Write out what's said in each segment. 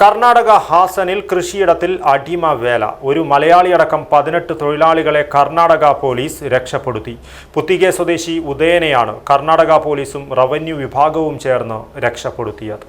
കർണാടക ഹാസനിൽ കൃഷിയിടത്തിൽ അടിമവേല. ഒരു മലയാളിയടക്കം 18 തൊഴിലാളികളെ കർണാടക പോലീസ് രക്ഷപ്പെടുത്തി. പുത്തികെ സ്വദേശി ഉദയനെയാണ് കർണാടക പോലീസും റവന്യൂ വിഭാഗവും ചേർന്ന് രക്ഷപ്പെടുത്തിയത്.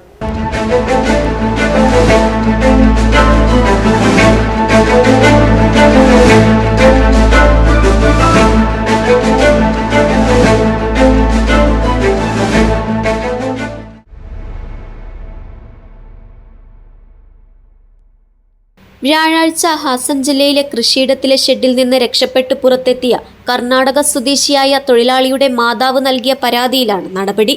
വ്യാഴാഴ്ച ഹാസൻ ജില്ലയിലെ കൃഷിയിടത്തിലെ ഷെഡിൽ നിന്ന് രക്ഷപ്പെട്ട് പുറത്തെത്തിയ കർണാടക സ്വദേശിയായ തൊഴിലാളിയുടെ മാതാവ് നൽകിയ പരാതിയിലാണ് നടപടി.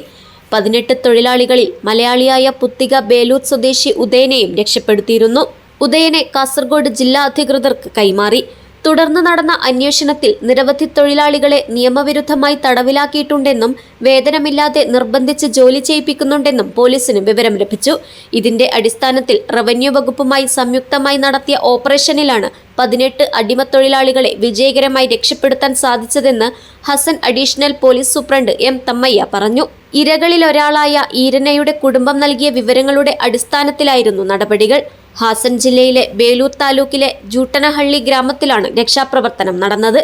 18 തൊഴിലാളികളിൽ മലയാളിയായ പുത്തിക ബേലൂർ സ്വദേശി ഉദയനെയും രക്ഷപ്പെടുത്തിയിരുന്നു. ഉദയനെ കാസർഗോഡ് ജില്ലാ അധികൃതർക്ക് കൈമാറി. തുടർന്ന് നടന്ന അന്വേഷണത്തിൽ നിരവധി തൊഴിലാളികളെ നിയമവിരുദ്ധമായി തടവിലാക്കിയിട്ടുണ്ടെന്നും വേതനമില്ലാതെ നിർബന്ധിച്ച് ജോലി ചെയ്യിപ്പിക്കുന്നുണ്ടെന്നും പോലീസിന് വിവരം ലഭിച്ചു. ഇതിന്റെ അടിസ്ഥാനത്തിൽ റവന്യൂ വകുപ്പുമായി സംയുക്തമായി നടത്തിയ ഓപ്പറേഷനിലാണ് 18 അടിമത്തൊഴിലാളികളെ വിജയകരമായി രക്ഷപ്പെടുത്താൻ സാധിച്ചതെന്ന് Hassan additional police superintendent M Thammaiah പറഞ്ഞു. ഇരകളിലൊരാളായ ഈരനയുടെ കുടുംബം നൽകിയ വിവരങ്ങളുടെ അടിസ്ഥാനത്തിലായിരുന്നു നടപടികൾ. ഹാസൻ ജില്ലയിലെ ബേലൂർ താലൂക്കിലെ ജൂട്ടനഹള്ളി ഗ്രാമത്തിലാണ് രക്ഷാപ്രവർത്തനം നടന്നത്.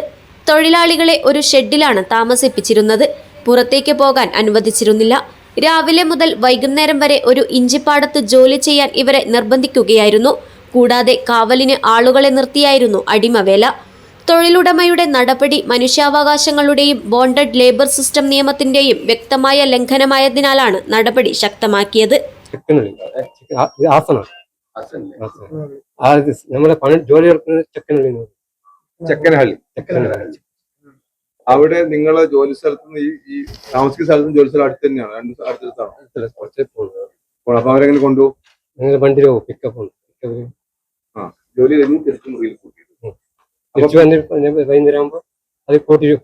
തൊഴിലാളികളെ ഒരു ഷെഡിലാണ് താമസിപ്പിച്ചിരുന്നത്. പുറത്തേക്ക് പോകാൻ അനുവദിച്ചിരുന്നില്ല. രാവിലെ മുതൽ വൈകുന്നേരം വരെ ഒരു ഇഞ്ചിപ്പാടത്ത് ജോലി ചെയ്യാൻ ഇവരെ നിർബന്ധിക്കുകയായിരുന്നു. കൂടാതെ കാവലിന് ആളുകളെ നിർത്തിയായിരുന്നു അടിമവേല. തൊഴിലുടമയുടെ നടപടി മനുഷ്യാവകാശങ്ങളുടെയും ബോണ്ടഡ് ലേബർ സിസ്റ്റം നിയമത്തിന്റെയും വ്യക്തമായ ലംഘനമായതിനാലാണ് നടപടി ശക്തമാക്കിയത്. നമ്മളെ ജോലി അവിടെ നിങ്ങളെ ജോലി സ്ഥലത്ത് ഈ താമസിക്കുന്ന സ്ഥലത്തും ജോലി സ്ഥലം അടുത്ത് തന്നെയാണ്, അപ്പൊ അവരെങ്ങനെ കൊണ്ടുപോകും? വണ്ടിയിലോ പിക്കപ്പ് ജോലി കഴിഞ്ഞ് തിരിച്ചു മുറിയിൽ കൂട്ടി വൈകുന്നേരം ആകുമ്പോ അത് കൂട്ടിരും.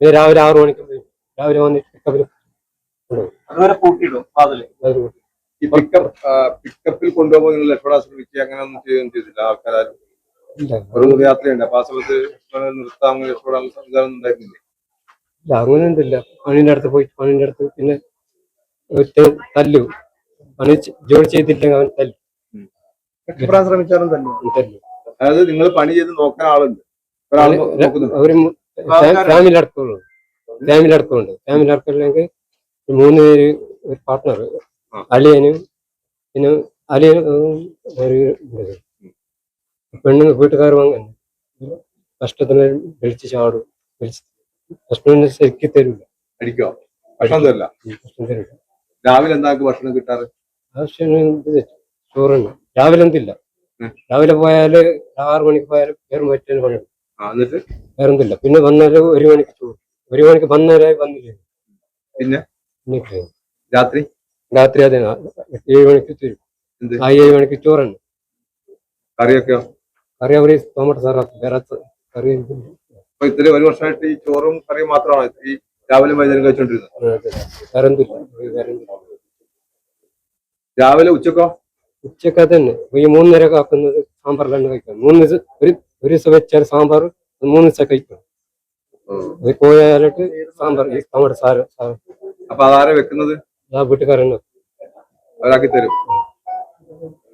രാവിലെ 6 മണിക്ക് രാവിലെ വന്ന് പിക്കപ്പിൽ ഈ പിക്കപ്പിൽ കൊണ്ടുപോകുമ്പോൾ നിങ്ങൾ രക്ഷപ്പെടാൻ ശ്രമിക്കുക, അങ്ങനെ ഒന്നും ചെയ്തില്ല ആൾക്കാരും? ഒരു യാത്രയുണ്ട്, അപ്പൊ ആ സമയത്ത് നിർത്താൻ രക്ഷപ്പെടാനുള്ള സംവിധാനം ഉണ്ടായിരുന്നില്ലേ? അങ്ങനെ ഒന്നുമില്ല. പണിന്റെ അടുത്ത് പോയി പണിന്റെ അടുത്ത് പിന്നെ തല്ലു, പണി ജോലി ചെയ്തില്ലെങ്കിൽ അവൻ തല്ലു. രക്ഷപ്പെടാൻ ശ്രമിച്ചാലും തല്ലു. അതായത് നിങ്ങൾ പണി ചെയ്ത് നോക്കാൻ ആളുണ്ട്, ഫാമിലി അടക്കമുണ്ട്. ഫാമിലി അടക്കമില്ലെങ്കിൽ 3 പേര്, ഒരു പാർട്ട്ണർ, അളിയനും പിന്നെ പെണ്ണുങ്ങൾ വീട്ടുകാർ വാങ്ങാൻ കഷ്ടത്തിന് വിളിച്ച് ചാടും. ഭക്ഷണം ശരിക്കും തരില്ല. അടിക്കോ? ഭക്ഷണം തരില്ല. രാവിലെ എന്താ ഭക്ഷണം കിട്ടാറ്? ചോറുണ്ട്. രാവിലെ എന്തില്ല. രാവിലെ പോയാല് 6 മണിക്ക് പോയാലും വേറെ പറ്റുന്ന പണിയുണ്ട്. വേറെന്തില്ല. പിന്നെ വന്നാല് 1 മണിക്ക് ചോറ്. 1 മണിക്ക് വന്നാലായി വന്നില്ല. പിന്നെ രാത്രി അതെ 7 മണിക്ക് തരും. 7 മണിക്ക് ചോറുണ്ട്. കറിയൊക്കെയോ? കറി അവർ ടൊമാറ്റോ സാറാക്കും. വേറെ കറി ഇത്ര 1 വർഷമായിട്ട് ഈ ചോറും കറിയും മാത്രമാണ് ഈ രാവിലെ വൈകുന്നേരം കഴിച്ചോണ്ടിരുന്നത്? വേറെന്തില്ല. രാവിലെ ഉച്ചക്കോ? ഉച്ചക്ക് തന്നെ ഈ 3 നേരം ആക്കുന്നത് സാമ്പാറിലാണ് കഴിക്കാം. 3 ഒരു ദിവസം വെച്ചാൽ സാമ്പാർ 3 ദിവസം കഴിക്കും. അത് കോയാലിട്ട് സാമ്പാർ ഈ ടൊമാറ്റോ സാറ്. അപ്പൊ അതാരെ വെക്കുന്നത്? ആ വീട്ടുകാരനെ അവരാക്കി തരും.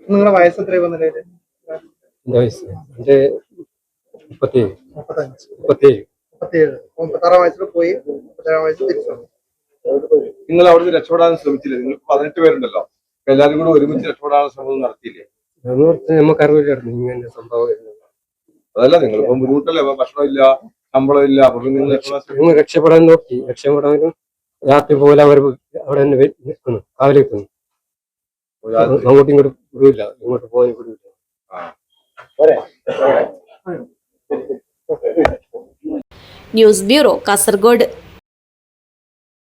നിങ്ങളുടെ വയസ്സ് എത്രയോ? എന്റെ വയസ്സ് എന്റെ 37. 36 വയസ്സിൽ പോയി 37 വയസ്സിൽ തിരിച്ചു. നിങ്ങൾ അവിടുന്ന് രക്ഷപ്പെടാൻ ശ്രമിച്ചില്ലേ? നിങ്ങൾ 18 പേരുണ്ടല്ലോ, എല്ലാവരും കൂടെ ഒരുമിച്ച് രക്ഷപ്പെടാനുള്ള ശ്രമം നടത്തിയില്ലേ? നമുക്കറിവില്ലായിരുന്നു ഇങ്ങനെ സംഭവം. അതല്ല, നിങ്ങളിപ്പോ ബുദ്ധിമുട്ടല്ലേ, ഭക്ഷണം ഇല്ല, ശമ്പളം ഇല്ല, അപ്പൊ നിങ്ങൾ രക്ഷപ്പെടാൻ നോക്കി. രക്ഷപ്പെടാനും രാത്രി പോലെ അവർ അവിടെ തന്നെ നിൽക്കുന്നു, കാവലിൽ നിൽക്കുന്നു. അങ്ങോട്ടും ഇങ്ങോട്ട് വിടില്ല, ഇങ്ങോട്ട് പോകാൻ വിടില്ല. News bureau, Kasaragod.